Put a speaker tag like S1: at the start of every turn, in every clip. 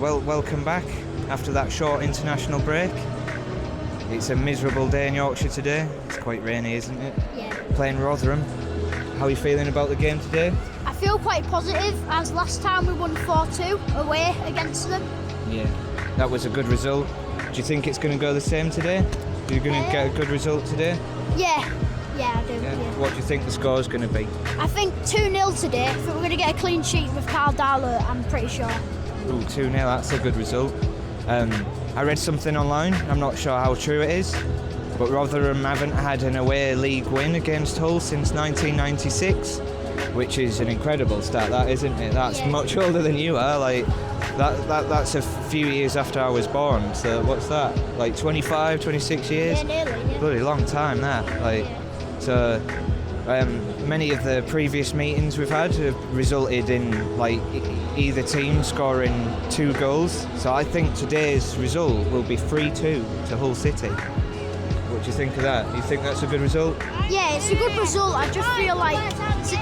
S1: Well, welcome back after that short international break. It's a miserable day in Yorkshire today. It's quite rainy, isn't it?
S2: Yeah.
S1: Playing Rotherham. How are you feeling about the game today?
S2: I feel quite positive, as last time we won 4-2 away against them.
S1: Yeah, that was a good result. Do you think it's going to go the same today? Are you going to get a good result today?
S2: Yeah, I do.
S1: Yeah.
S2: Yeah.
S1: What do you think the score is going to be?
S2: I think 2-0 today. I think we're going to get a clean sheet with Carl Darlow, I'm pretty sure.
S1: Ooh, 2-0, that's a good result. I read something online, I'm not sure how true it is, but Rotherham haven't had an away league win against Hull since 1996, which is an incredible stat, that, isn't it? That's much older than you are. Like that's a few years after I was born. So what's that? Like 25, 26 years?
S2: Yeah, nearly. Yeah.
S1: Bloody long time that. Like so. Many of the previous meetings we've had have resulted in like either team scoring 2 goals. So I think today's result will be 3-2 to Hull City. What do you think of that? You think that's a good result?
S2: Yeah, it's a good result. I just feel like it's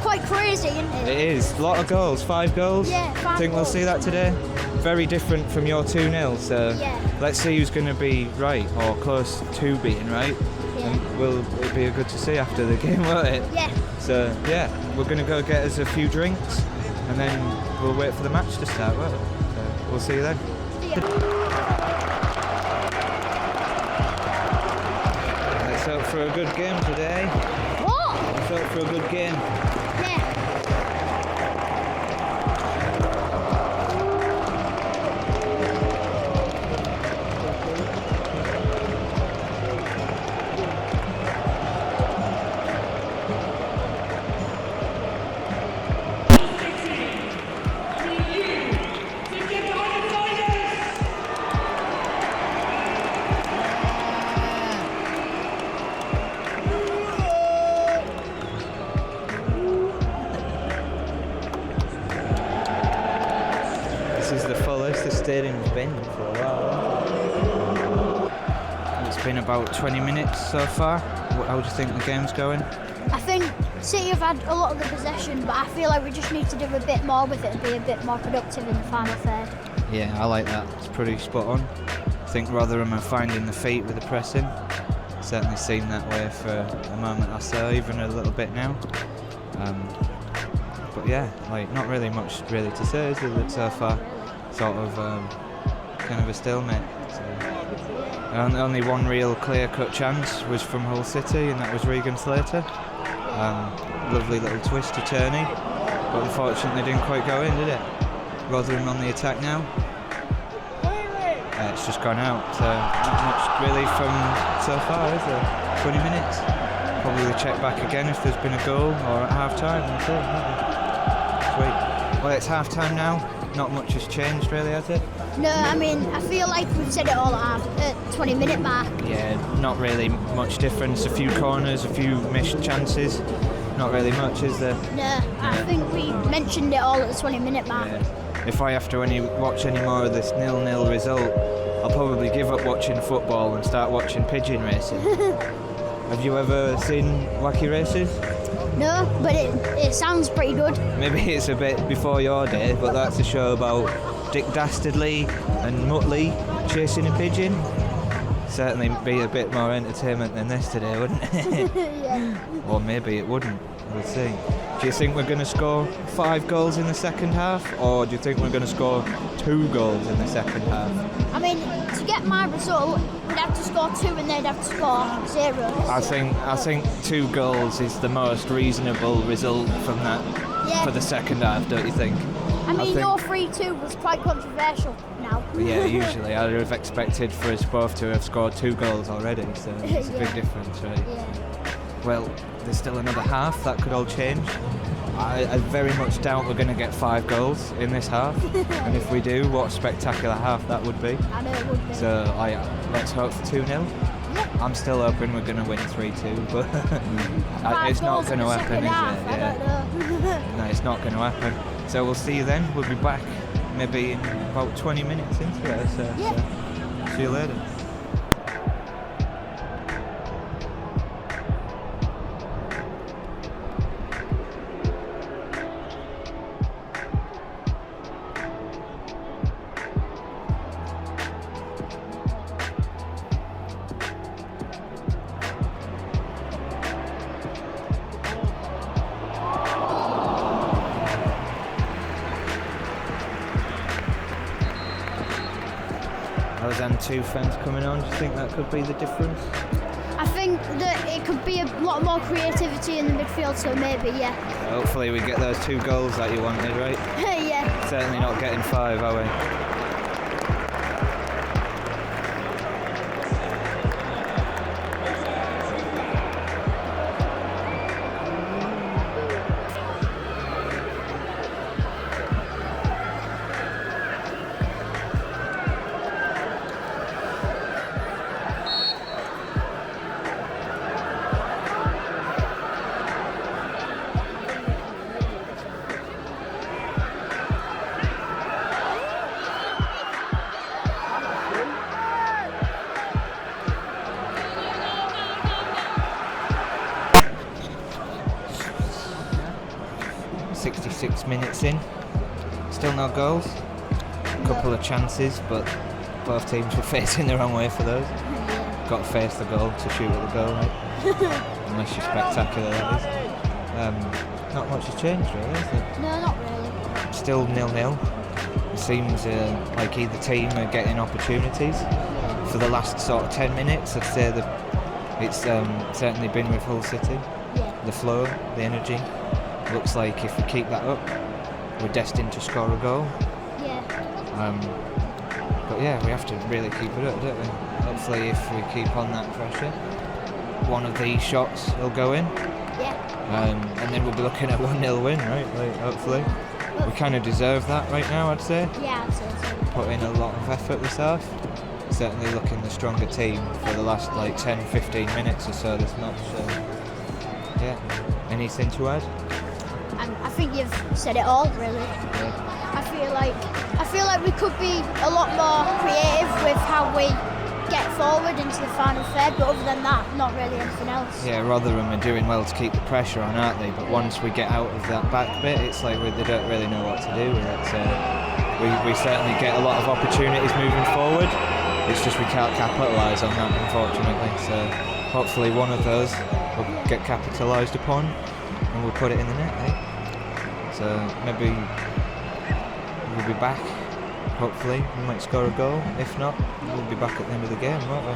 S2: quite crazy, isn't it?
S1: It is. A lot of goals. 5 goals.
S2: Yeah, 5
S1: Think
S2: goals.
S1: we'll see that today? Very different from your 2-0. So let's see who's going to be right or close to being right.
S2: Yeah.
S1: And it'll be good to see after the game, won't it?
S2: Yeah.
S1: So we're going to go get us a few drinks and then we'll wait for the match to start, won't we? So we'll see you then. Let's hope for a good game today.
S2: What?
S1: Let's hope for a good game.
S2: Yeah.
S1: This is the fullest the stadium's been for a while. It's been about 20 minutes so far. How do you think the game's going?
S2: I think City have had a lot of the possession, but I feel like we just need to do a bit more with it and be a bit more productive in the final third.
S1: Yeah, I like that. It's pretty spot on. I think Rotherham are finding the feet with the pressing. Certainly seemed that way for a moment or so, even a little bit now. But yeah, like not really much really to say, is there, so far? Sort of kind of a stalemate. So, only one real clear-cut chance was from Hull City, and that was Regan Slater. Lovely little twist to Turney, but unfortunately didn't quite go in, did it? Rotherham on the attack now. It's just gone out, so not much really from so far, is there? 20 minutes. Probably check back again if there's been a goal or at half-time. That's it, maybe. Sweet. Well, it's half-time now. Not much has changed really, has it?
S2: No, I mean, I feel like we've said it all at 20-minute mark.
S1: Yeah, not really much difference. A few corners, a few missed chances. Not really much, is there?
S2: No, I think we mentioned it all at the 20-minute mark.
S1: Yeah. If I have to watch any more of this 0-0 result, I'll probably give up watching football and start watching pigeon racing. Have you ever seen Wacky Races?
S2: No, but it sounds pretty good.
S1: Maybe it's a bit before your day, but that's a show about Dick Dastardly and Muttley chasing a pigeon. Certainly be a bit more entertainment than this today, wouldn't it?
S2: Yeah.
S1: Or maybe it wouldn't. We'll see. Do you think we're going to score 5 goals in the second half, or do you think we're going to score 2 goals in the second half?
S2: I mean, to get my result, we'd have to score 2 and they'd have to score 0.
S1: I think 2 goals is the most reasonable result from that for the second half, don't you think?
S2: I mean, your 3-2 was quite controversial now.
S1: Yeah, usually I'd have expected for us both to have scored 2 goals already, so it's a big difference, right?
S2: Yeah.
S1: Well, there's still another half, that could all change. I very much doubt we're going to get 5 goals in this half, and if we do, what a spectacular half that would be.
S2: I know it would be.
S1: So let's hope for 2-0.
S2: Yeah.
S1: I'm still hoping we're going to win 3-2, but it's not going to happen, is it?
S2: Yeah.
S1: No, it's not going to happen. So we'll see you then. We'll be back maybe in about 20 minutes into it. So see you later. than 2 fans coming on? Do you think that could be the difference?
S2: I think that it could be a lot more creativity in the midfield, so maybe, yeah.
S1: Hopefully we get those 2 goals that you wanted, right?
S2: Yeah.
S1: Certainly not getting 5, are we? Minutes in, still no goals. A couple of chances, but both teams were facing the wrong way for those. Got to face the goal to shoot at the goal, right? Unless you're spectacular, that is. Not much has changed, really, is it?
S2: No, not really.
S1: Still 0-0. It seems like either team are getting opportunities. For the last sort of 10 minutes, I'd say that it's certainly been with Hull City.
S2: Yeah.
S1: The flow, the energy. Looks like if we keep that up, we're destined to score a goal.
S2: Yeah.
S1: But yeah, we have to really keep it up, don't we? Hopefully if we keep on that pressure, one of these shots will go in.
S2: Yeah.
S1: And then we'll be looking at a 1-0 win, right? Like, hopefully. We kind of deserve that right now, I'd say.
S2: Yeah, I'd say so.
S1: Put in a lot of effort this half. Certainly looking the stronger team for the last like 10-15 minutes or so this match. So, yeah. Anything to add?
S2: I think you've said it all, really.
S1: Yeah.
S2: I feel like we could be a lot more creative with how we get forward into the final third, but other than that, not really anything else.
S1: Yeah, Rotherham are doing well to keep the pressure on, aren't they? But once we get out of that back bit, it's like they don't really know what to do with it. So we certainly get a lot of opportunities moving forward. It's just we can't capitalise on that, unfortunately. So hopefully one of those will get capitalised upon and we'll put it in the net, eh? So maybe we'll be back. Hopefully we might score a goal. If not, we'll be back at the end of the game, won't we?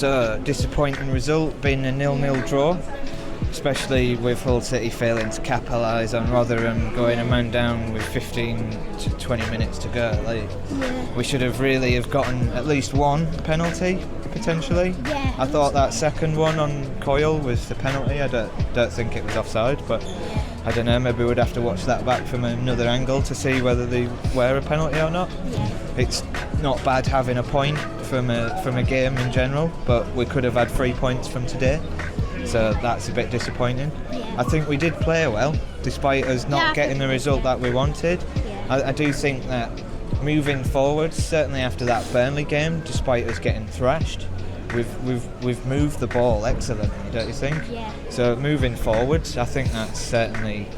S1: So, disappointing result, being a 0-0 draw, especially with Hull City failing to capitalise on Rotherham going a man down with 15 to 20 minutes to go. We should have really have gotten at least one penalty, potentially.
S2: Yeah.
S1: I thought that second one on Coyle was the penalty. I don't think it was offside, but I don't know, maybe we'd have to watch that back from another angle to see whether they were a penalty or not. It's not bad having a point from a game in general, but we could have had 3 points from today, so that's a bit disappointing. I think we did play well, despite us not getting the result that we wanted. I do think that moving forward, certainly after that Burnley game, despite us getting thrashed, we've moved the ball excellently, don't you think? So moving forward, I think that's certainly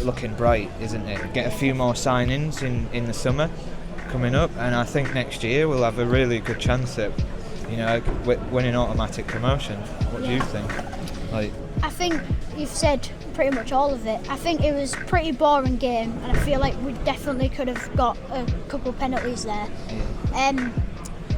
S1: looking bright, isn't it? Get a few more signings in the summer coming up, and I think next year we'll have a really good chance at, winning automatic promotion. What do you think?
S2: I think you've said pretty much all of it. I think it was a pretty boring game, and I feel like we definitely could have got a couple penalties there.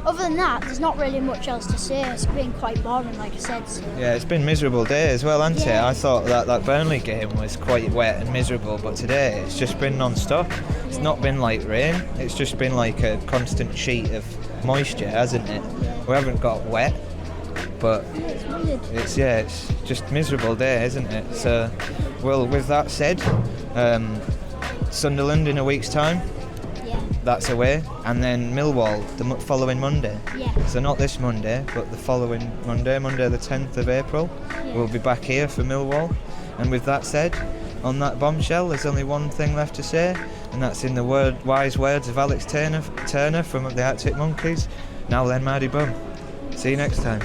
S2: Other than that, there's not really much else to say. It's been quite boring, like I said. So.
S1: Yeah, it's been a miserable day as well, hasn't it? I thought that Burnley game was quite wet and miserable, but today it's just been non-stop. It's not been like rain, it's just been like a constant sheet of moisture, hasn't it? We haven't got wet, but it's just miserable day, isn't it? So, well, with that said, Sunderland in a week's time. That's away, and then Millwall the following Monday. So not this Monday, but the following Monday the 10th of April. We'll be back here for Millwall. And with that said, on that bombshell, there's only one thing left to say, and that's in the wise words of Alex Turner from the Arctic Monkeys. Now then, Mardy Bum. See you next time.